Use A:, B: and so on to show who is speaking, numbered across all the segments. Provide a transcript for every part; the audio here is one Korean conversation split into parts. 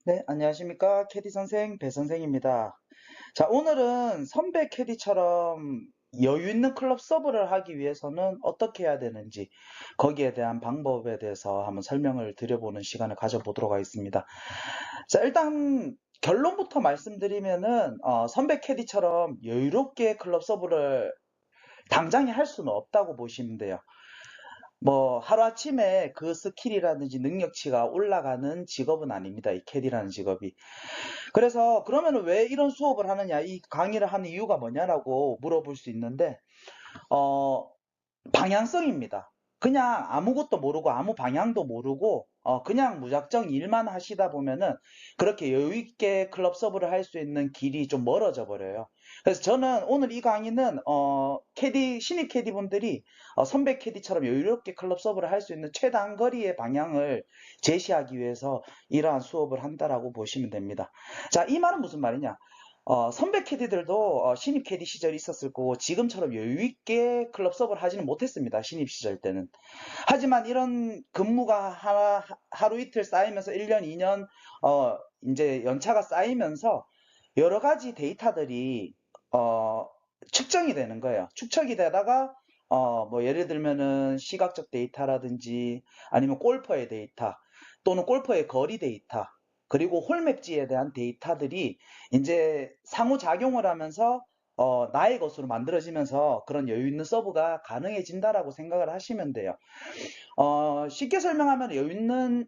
A: 네, 안녕하십니까. 캐디 선생, 배 선생입니다. 자, 오늘은 선배 캐디처럼 여유 있는 클럽 서브를 하기 위해서는 어떻게 해야 되는지, 거기에 대한 방법에 대해서 한번 설명을 드려보는 시간을 가져보도록 하겠습니다. 자, 일단 결론부터 말씀드리면은, 선배 캐디처럼 여유롭게 클럽 서브를 당장에 할 수는 없다고 보시면 돼요. 뭐 하루아침에 그 스킬이라든지 능력치가 올라가는 직업은 아닙니다. 이 캐디라는 직업이. 그래서 그러면 왜 이런 수업을 하느냐, 이 강의를 하는 이유가 뭐냐라고 물어볼 수 있는데, 어, 방향성입니다. 그냥 아무것도 모르고 아무 방향도 모르고 그냥 무작정 일만 하시다 보면은 그렇게 여유 있게 클럽 서브를 할 수 있는 길이 좀 멀어져 버려요. 그래서 저는 오늘 이 강의는 캐디 신입 캐디 분들이 선배 캐디처럼 여유롭게 클럽 서브를 할 수 있는 최단거리의 방향을 제시하기 위해서 이러한 수업을 한다라고 보시면 됩니다. 자, 이 말은 무슨 말이냐? 선배 캐디들도 신입 캐디 시절이 있었을 거고 지금처럼 여유 있게 클럽 서브를 하지는 못했습니다. 신입 시절 때는. 하지만 이런 근무가 하루 이틀 쌓이면서 1년, 2년 이제 연차가 쌓이면서 여러 가지 데이터들이 어, 측정이 되는 거예요. 축적이 되다가 뭐 예를 들면은 시각적 데이터라든지 아니면 골퍼의 데이터 또는 골퍼의 거리 데이터 그리고 홀맵지에 대한 데이터들이 이제 상호작용을 하면서 나의 것으로 만들어지면서 그런 여유 있는 서브가 가능해진다라고 생각을 하시면 돼요. 쉽게 설명하면 여유 있는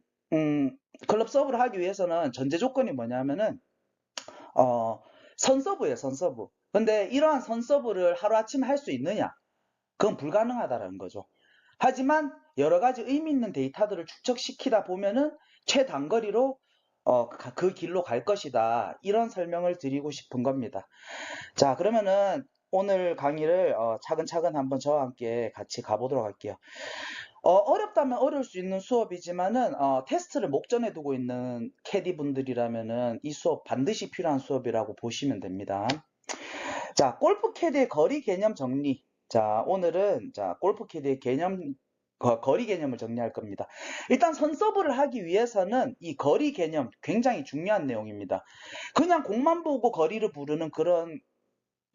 A: 클럽 서브를 하기 위해서는 전제 조건이 뭐냐면은 어, 선서브예요, 선서브. 근데 이러한 선서브를 하루아침에 할 수 있느냐? 그건 불가능하다는 거죠. 하지만 여러 가지 의미 있는 데이터들을 축적시키다 보면은 최단거리로 그 길로 갈 것이다. 이런 설명을 드리고 싶은 겁니다. 자, 그러면은 오늘 강의를 차근차근 한번 저와 함께 같이 가보도록 할게요. 어렵다면 어려울 수 있는 수업이지만은 테스트를 목전에 두고 있는 캐디 분들이라면은 이 수업 반드시 필요한 수업이라고 보시면 됩니다. 자, 골프 캐디의 거리 개념 정리. 자, 오늘은 자, 골프 캐디의 거리 개념을 정리할 겁니다. 일단 선서브를 하기 위해서는 이 거리 개념 굉장히 중요한 내용입니다. 그냥 공만 보고 거리를 부르는 그런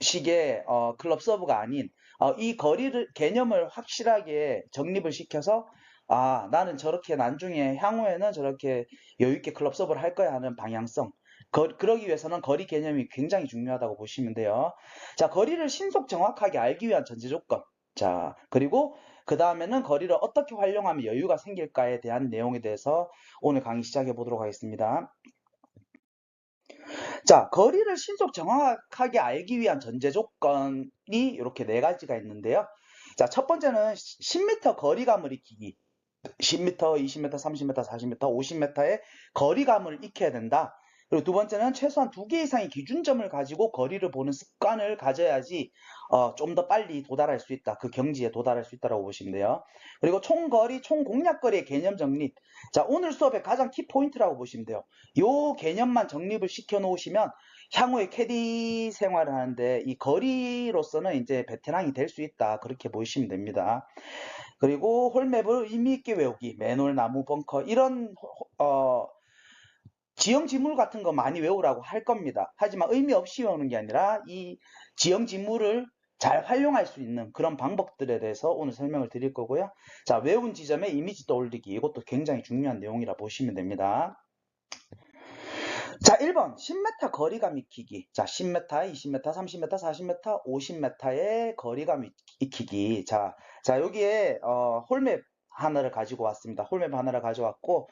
A: 식의 클럽 서브가 아닌 이 거리를 개념을 확실하게 정립을 시켜서 아, 나는 저렇게 나중에 향후에는 저렇게 여유 있게 클럽 서브를 할 거야 하는 방향성. 그러기 위해서는 거리 개념이 굉장히 중요하다고 보시면 돼요. 자, 거리를 신속 정확하게 알기 위한 전제 조건. 자, 그리고 그 다음에는 거리를 어떻게 활용하면 여유가 생길까에 대한 내용에 대해서 오늘 강의 시작해 보도록 하겠습니다. 자, 거리를 신속 정확하게 알기 위한 전제 조건이 이렇게 네 가지가 있는데요. 자, 첫 번째는 10m 거리감을 익히기. 10m, 20m, 30m, 40m, 50m의 거리감을 익혀야 된다. 그리고 두 번째는 최소한 두 개 이상의 기준점을 가지고 거리를 보는 습관을 가져야지 좀 더 빨리 도달할 수 있다. 그 경지에 도달할 수 있다고 보시면 돼요. 그리고 총거리, 총공략거리의 개념 정립. 자, 오늘 수업의 가장 키포인트라고 보시면 돼요. 요 개념만 정립을 시켜 놓으시면 향후에 캐디 생활을 하는데 이 거리로서는 이제 베테랑이 될 수 있다. 그렇게 보시면 됩니다. 그리고 홀맵을 의미 있게 외우기, 맨홀, 나무, 벙커 이런 지형 지물 같은 거 많이 외우라고 할 겁니다. 하지만 의미 없이 외우는 게 아니라 이 지형 지물을 잘 활용할 수 있는 그런 방법들에 대해서 오늘 설명을 드릴 거고요. 자, 외운 지점에 이미지 떠올리기 이것도 굉장히 중요한 내용이라 보시면 됩니다. 자, 1번 10m 거리감 익히기. 자, 10m, 20m, 30m, 40m, 50m의 거리감 익히기. 자, 여기에 홀맵 하나를 가지고 왔습니다. 홀맵 하나를 가져왔고,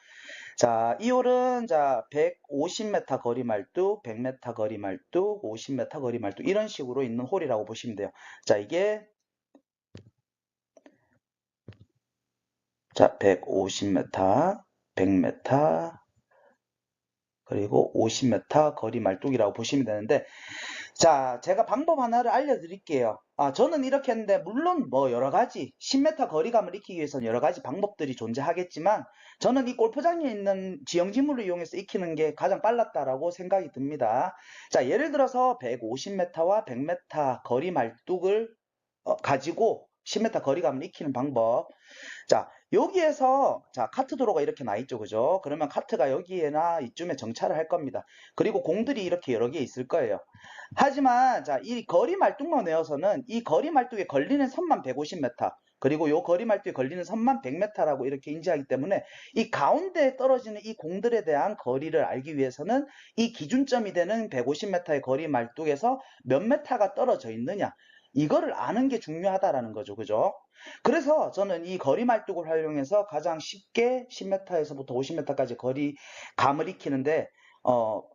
A: 자, 이 홀은 자 150m 거리 말뚝, 100m 거리 말뚝, 50m 거리 말뚝 이런 식으로 있는 홀이라고 보시면 돼요. 자, 이게 자 150m, 100m 그리고 50m 거리 말뚝이라고 보시면 되는데 자, 제가 방법 하나를 알려드릴게요. 저는 이렇게 했는데, 물론 뭐 여러 가지, 10m 거리감을 익히기 위해서는 여러 가지 방법들이 존재하겠지만, 저는 이 골프장에 있는 지형지물을 이용해서 익히는 게 가장 빨랐다라고 생각이 듭니다. 자, 예를 들어서 150m와 100m 거리 말뚝을 가지고 10m 거리감을 익히는 방법. 자, 여기에서 자 카트 도로가 이렇게 나 있죠, 그죠? 그러면 카트가 여기에나 이쯤에 정차를 할 겁니다. 그리고 공들이 이렇게 여러 개 있을 거예요. 하지만 자 이 거리 말뚝만 외워서는 이 거리 말뚝에 걸리는 선만 150m, 그리고 요 거리 말뚝에 걸리는 선만 100m라고 이렇게 인지하기 때문에 이 가운데에 떨어지는 이 공들에 대한 거리를 알기 위해서는 이 기준점이 되는 150m의 거리 말뚝에서 몇 m가 떨어져 있느냐, 이거를 아는 게 중요하다라는 거죠, 그죠? 그래서 저는 이 거리 말뚝을 활용해서 가장 쉽게 10m에서부터 50m까지 거리 감을 익히는데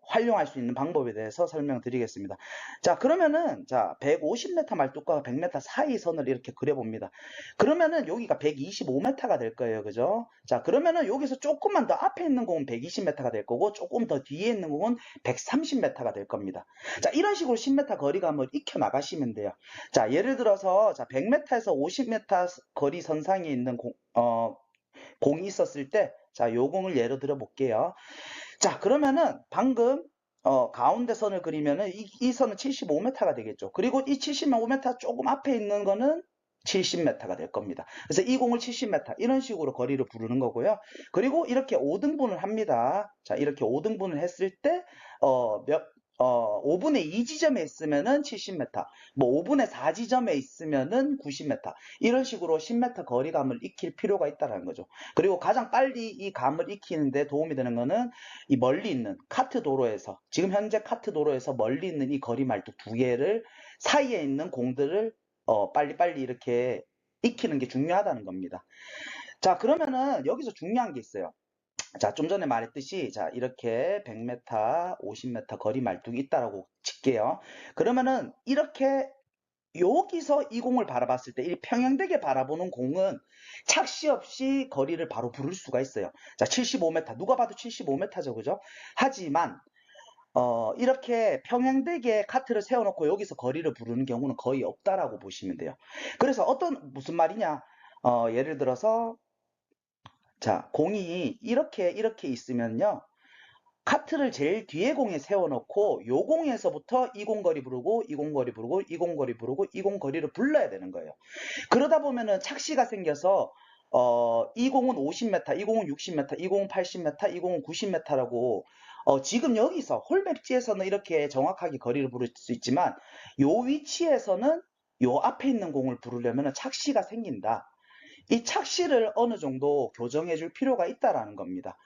A: 활용할 수 있는 방법에 대해서 설명드리겠습니다. 자, 그러면은, 자, 150m 말뚝과 100m 사이 선을 이렇게 그려봅니다. 그러면은 여기가 125m가 될 거예요. 그죠? 자, 그러면은 여기서 조금만 더 앞에 있는 공은 120m가 될 거고, 조금 더 뒤에 있는 공은 130m가 될 겁니다. 자, 이런 식으로 10m 거리감을 익혀 나가시면 돼요. 자, 예를 들어서, 자, 100m에서 50m 거리 선상에 있는 공이 있었을 때, 자, 요 공을 예로 들어 볼게요. 자, 그러면은 방금 가운데 선을 그리면은 이 선은 75m가 되겠죠. 그리고 이 75m 조금 앞에 있는 거는 70m가 될 겁니다. 그래서 이 공을 70m 이런 식으로 거리를 부르는 거고요. 그리고 이렇게 5등분을 합니다. 자, 이렇게 5등분을 했을 때 몇 5분의 2 지점에 있으면은 70m, 뭐 5분의 4 지점에 있으면은 90m, 이런 식으로 10m 거리감을 익힐 필요가 있다는 거죠. 그리고 가장 빨리 이 감을 익히는데 도움이 되는 거는 이 멀리 있는 카트 도로에서, 지금 현재 카트 도로에서 멀리 있는 이 거리 말뚝 두 개를 사이에 있는 공들을 빨리빨리 이렇게 익히는 게 중요하다는 겁니다. 자, 그러면은 여기서 중요한 게 있어요. 자, 좀 전에 말했듯이, 자, 이렇게 100m, 50m 거리 말뚝이 있다라고 칠게요. 그러면은 이렇게 여기서 이 공을 바라봤을 때 이 평행되게 바라보는 공은 착시 없이 거리를 바로 부를 수가 있어요. 자, 75m, 누가 봐도 75m죠, 그죠? 하지만 이렇게 평행되게 카트를 세워놓고 여기서 거리를 부르는 경우는 거의 없다라고 보시면 돼요. 그래서 무슨 말이냐? 예를 들어서, 자, 공이 이렇게 있으면요. 카트를 제일 뒤에 공에 세워놓고 요 공에서부터 이 공 거리 부르고 이 공 거리 부르고 이 공 거리 부르고 이 공 거리를 불러야 되는 거예요. 그러다 보면은 착시가 생겨서 이 공은 50m, 이 공은 60m, 이 공은 80m, 이 공은 90m라고 지금 여기서 홀맵지에서는 이렇게 정확하게 거리를 부를 수 있지만 요 위치에서는 요 앞에 있는 공을 부르려면 착시가 생긴다. 이 착시를 어느 정도 교정해 줄 필요가 있다라는 겁니다.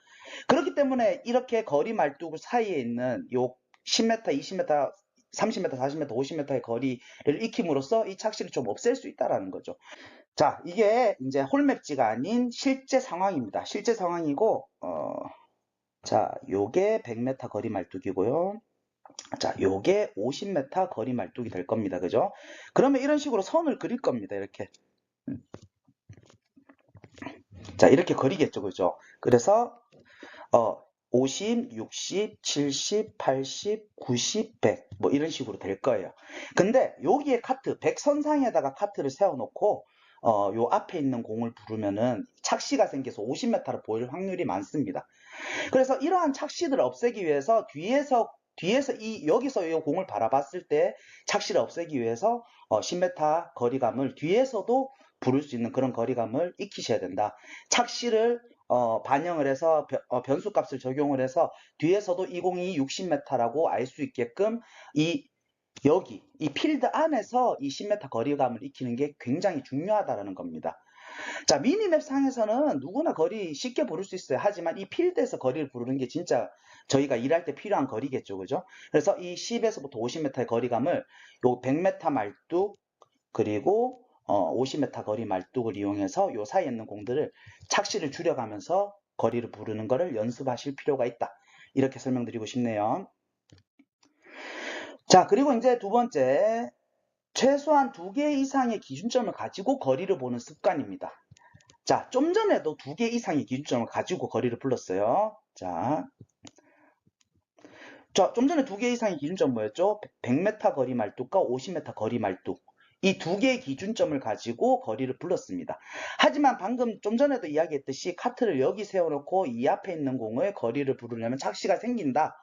A: 그렇기 때문에 이렇게 거리 말뚝 사이에 있는 요 10m, 20m, 30m, 40m, 50m의 거리를 익힘으로써 이 착시를 좀 없앨 수 있다라는 거죠. 자, 이게 이제 홀맵지가 아닌 실제 상황입니다. 실제 상황이고, 자, 요게 100m 거리 말뚝이고요. 자, 요게 50m 거리 말뚝이 될 겁니다. 그죠? 그러면 이런 식으로 선을 그릴 겁니다. 이렇게. 자, 이렇게 그리겠죠. 그죠? 그래서 50, 60, 70, 80, 90, 100, 뭐 이런 식으로 될 거예요. 근데 여기에 카트, 100선상에다가 카트를 세워놓고 요 앞에 있는 공을 부르면은 착시가 생겨서 50m를 보일 확률이 많습니다. 그래서 이러한 착시들을 없애기 위해서 여기서 이 공을 바라봤을 때 착시를 없애기 위해서 10m 거리감을 뒤에서도 부를 수 있는 그런 거리감을 익히셔야 된다. 착시를 반영을 해서 변수값을 적용을 해서 뒤에서도 이 공이 60m라고 알 수 있게끔 여기 이 필드 안에서 이 10m 거리감을 익히는 게 굉장히 중요하다는 겁니다. 자, 미니맵 상에서는 누구나 거리 쉽게 부를 수 있어요. 하지만 이 필드에서 거리를 부르는 게 진짜 저희가 일할 때 필요한 거리겠죠. 그죠? 그래서 이 10에서부터 50m의 거리감을 요 100m 말뚝 그리고 50m 거리 말뚝을 이용해서 요 사이에 있는 공들을 착시를 줄여가면서 거리를 부르는 것을 연습하실 필요가 있다. 이렇게 설명드리고 싶네요. 자, 그리고 이제 두 번째, 최소한 2개 이상의 기준점을 가지고 거리를 보는 습관입니다. 자, 좀 전에도 2개 이상의 기준점을 가지고 거리를 불렀어요. 자, 좀 전에 2개 이상의 기준점 뭐였죠? 100m 거리 말뚝과 50m 거리 말뚝. 이 2개의 기준점을 가지고 거리를 불렀습니다. 하지만 방금 좀 전에도 이야기했듯이 카트를 여기 세워놓고 이 앞에 있는 공을 거리를 부르려면 착시가 생긴다.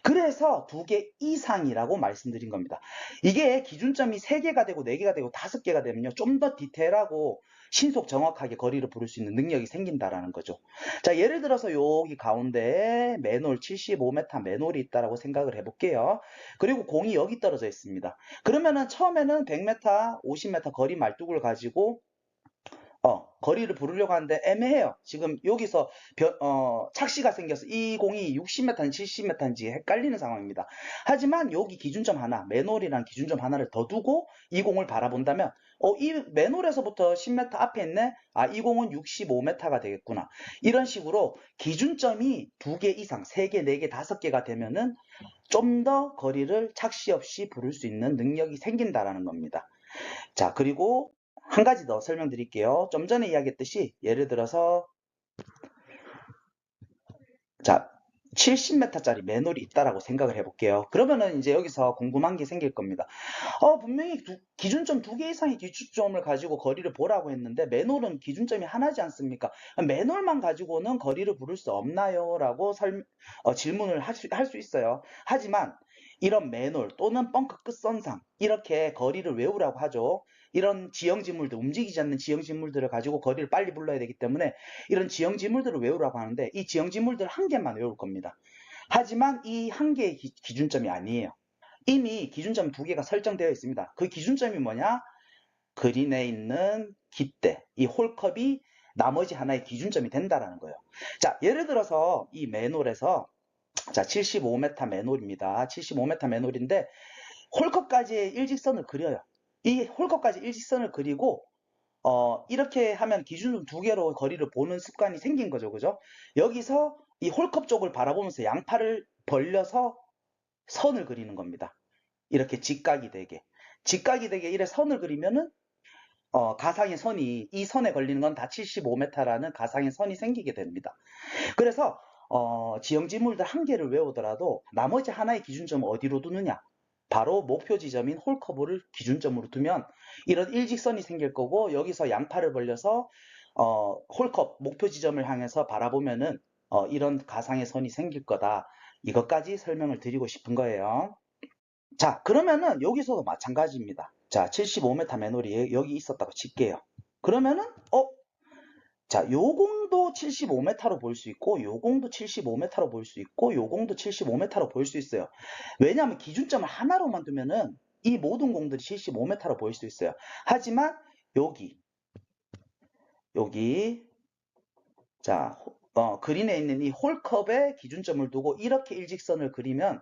A: 그래서 2개 이상이라고 말씀드린 겁니다. 이게 기준점이 3개가 되고 4개가 되고 5개가 되면요, 좀 더 디테일하고 신속 정확하게 거리를 부를 수 있는 능력이 생긴다라는 거죠. 자, 예를 들어서 여기 가운데에 맨홀 75m 맨홀이 있다라고 생각을 해볼게요. 그리고 공이 여기 떨어져 있습니다. 그러면은 처음에는 100m, 50m 거리 말뚝을 가지고 거리를 부르려고 하는데 애매해요. 지금 여기서 착시가 생겨서 이 공이 60m인지 70m인지 헷갈리는 상황입니다. 하지만 여기 기준점 하나, 맨홀이라는 기준점 하나를 더 두고 이 공을 바라본다면 이 맨홀에서부터 10m 앞에 있네? 아, 이 공은 65m가 되겠구나. 이런 식으로 기준점이 2개 이상, 3개, 4개, 5개가 되면은 좀 더 거리를 착시 없이 부를 수 있는 능력이 생긴다라는 겁니다. 자, 그리고 한 가지 더 설명드릴게요. 좀 전에 이야기했듯이 예를 들어서 자, 70m짜리 맨홀이 있다라고 생각을 해볼게요. 그러면은 이제 여기서 궁금한 게 생길 겁니다. 분명히 기준점 2개 이상의 기준점을 가지고 거리를 보라고 했는데 맨홀은 기준점이 하나지 않습니까? 맨홀만 가지고는 거리를 부를 수 없나요? 라고 질문을 할 수 있어요. 하지만 이런 맨홀 또는 벙커 끝선상 이렇게 거리를 외우라고 하죠. 이런 지형지물들, 움직이지 않는 지형지물들을 가지고 거리를 빨리 불러야 되기 때문에 이런 지형지물들을 외우라고 하는데 이 지형지물들 한 개만 외울 겁니다. 하지만 이 한 개의 기준점이 아니에요. 이미 기준점 2개가 설정되어 있습니다. 그 기준점이 뭐냐? 그린에 있는 깃대, 이 홀컵이 나머지 하나의 기준점이 된다라는 거예요. 자, 예를 들어서 이 맨홀에서 자, 75m 맨홀입니다. 75m 맨홀인데 홀컵까지의 일직선을 그려요. 이 홀컵까지 일직선을 그리고 이렇게 하면 기준점 2개로 거리를 보는 습관이 생긴 거죠. 그죠? 여기서 이 홀컵 쪽을 바라보면서 양팔을 벌려서 선을 그리는 겁니다. 이렇게 직각이 되게. 직각이 되게 이래 선을 그리면은 가상의 선이 이 선에 걸리는 건 다 75m라는 가상의 선이 생기게 됩니다. 그래서 지형지물들 한 개를 외우더라도 나머지 하나의 기준점을 어디로 두느냐? 바로 목표 지점인 홀커브를 기준점으로 두면 이런 일직선이 생길 거고 여기서 양팔을 벌려서 홀컵 목표 지점을 향해서 바라보면은 이런 가상의 선이 생길 거다. 이것까지 설명을 드리고 싶은 거예요. 자, 그러면은 여기서도 마찬가지입니다. 자, 75m 맨홀이 여기 있었다고 칠게요. 그러면은 자, 요 공도 75m로 볼 수 있고 요 공도 75m로 볼 수 있고 요 공도 75m로 볼 수 있어요. 왜냐하면 기준점을 하나로만 두면은 이 모든 공들이 75m로 보일 수 있어요. 하지만 여기 자, 그린에 있는 이 홀컵에 기준점을 두고 이렇게 일직선을 그리면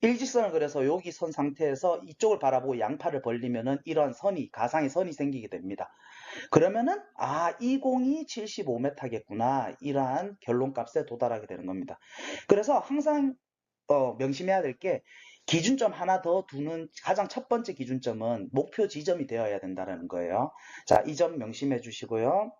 A: 일직선을 그려서 여기 선 상태에서 이쪽을 바라보고 양팔을 벌리면은 이런 선이 가상의 선이 생기게 됩니다. 그러면은 이 공이 75m겠구나 이러한 결론값에 도달하게 되는 겁니다. 그래서 항상 명심해야 될 게 기준점 하나 더 두는 가장 첫 번째 기준점은 목표 지점이 되어야 된다는 거예요. 자, 이 점 명심해 주시고요.